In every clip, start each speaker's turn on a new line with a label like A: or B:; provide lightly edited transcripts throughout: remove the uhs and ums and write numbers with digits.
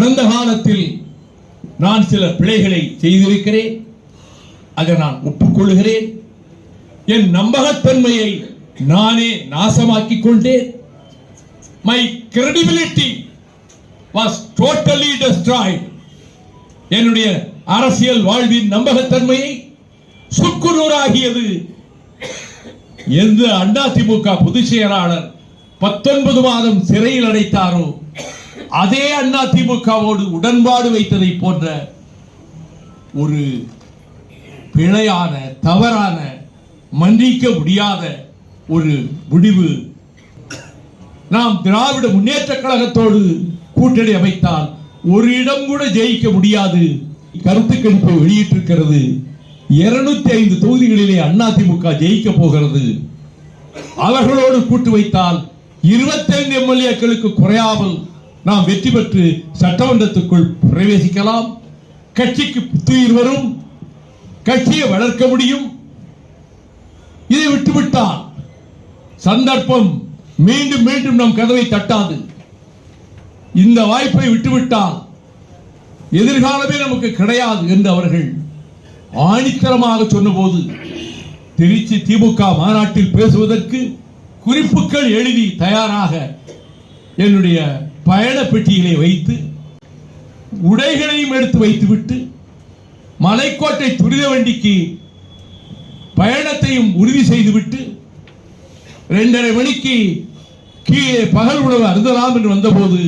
A: கடந்த காலத்தில் நான் சில பிழைகளை செய்திருக்கிறேன். அதை நான் ஒப்புக்கொள்கிறேன். என் நம்பகத்தன்மையை நானே நாசமாக்கிக் கொண்டேன். My credibility was totally destroyed. என்னுடைய அரசியல் வாழ்வின் நம்பகத்தன்மையை சுக்குநூறாகியது. எந்த அதிமுக பொதுச் செயலாளர் 19 மாதம் சிறையில் அடைத்தாரோ அதே அதிமுகவோடு உடன்பாடு வைத்ததை போன்ற ஒரு பிழையான, தவறான, மன்னிக்க முடியாத ஒரு முடிவு. நாம் திராவிட முன்னேற்ற கழகத்தோடு கூட்டணி அமைத்தால் ஒரு இடம் கூட ஜெயிக்க முடியாது. கருத்து கணிப்பை வெளியிட்டிருக்கிறது. 205 தொகுதிகளிலே அதிமுக ஜெயிக்க போகிறது. அவர்களோடு கூட்டு வைத்தால் 25 எம்எல்ஏக்களுக்கு குறையாமல் நாம் வெற்றி பெற்று சட்டமன்றத்துக்குள் பிரவேசிக்கலாம். கட்சிக்கு புத்துயிர் வரும். கட்சியை வளர்க்க முடியும். இதை விட்டுவிட்டால் சந்தர்ப்பம் மீண்டும் மீண்டும் நம் கதவை தட்டாது. இந்த வாய்ப்பை விட்டுவிட்டால் எதிர்காலமே நமக்கு கிடையாது என்று அவர்கள் ஆணித்தரமாக சொன்னபோது திருச்சி திமுக மாநாட்டில் பேசுவதற்கு குறிப்புகள் எழுதி தயாராக என்னுடைய பயண பெட்டியிலே வைத்து உடைகளையும் எடுத்து வைத்துவிட்டு மலைக்கோட்டை துரித வண்டிக்கு பயணத்தையும் உறுதி செய்துவிட்டு 2:30 மணிக்கு கீழே பகல் உணவு அருந்தலாம் என்று வந்தபோது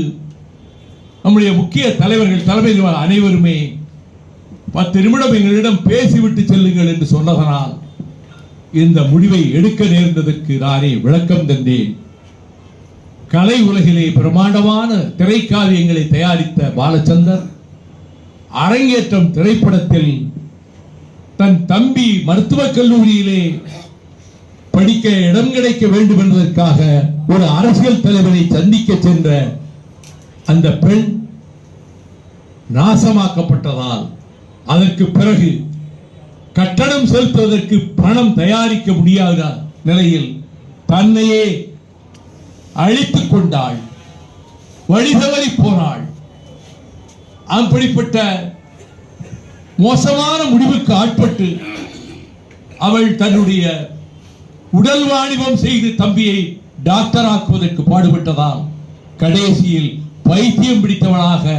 A: நம்முடைய முக்கிய தலைவர்கள், தலைமைகள் அனைவருமே 10 நிமிடம் எங்களிடம் பேசிவிட்டு செல்லுங்கள் என்று சொன்னதனால் இந்த முடிவை எடுக்க நேர்ந்ததற்கு நானே விளக்கம் தந்தேன். கலை உலகிலே பிரமாண்டமான திரைக்காவியங்களை தயாரித்த பாலச்சந்தர் அரங்கேற்றம் திரைப்படத்தில் தன் தம்பி மருத்துவக் கல்லூரியிலே படிக்க இடம் கிடைக்க வேண்டும் என்பதற்காக ஒரு அரசியல் தலைவரை சந்திக்க சென்ற அந்த பெண் நாசமாக்கப்பட்டதால் அதற்கு பிறகு கட்டணம் செலுத்துவதற்கு பணம் தயாரிக்க முடியாத நிலையில் தன்னையே அழித்துக் கொண்டாள். வழிதவறி போனாள். அப்படிப்பட்ட மோசமான முடிவுக்கு ஆட்பட்டு அவள் தன்னுடைய உடல் வாணிபம் செய்து தம்பியை டாக்டர் ஆக்குவதற்கு பாடுபட்டதால் கடைசியில் பைத்தியம் பிடித்தவளாக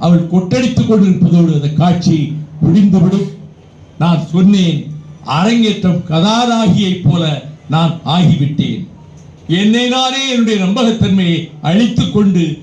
A: அவள் கொட்டடித்துக் கொண்டிருப்பதோடு அந்த காட்சி முடிந்துவிடும். நான் சொன்னேன், அரங்கேற்றம் கதாநாயகியை போல நான் ஆகிவிட்டேன். என்னை நானே என்னுடைய நம்பகத்தன்மையை அழித்துக் கொண்டு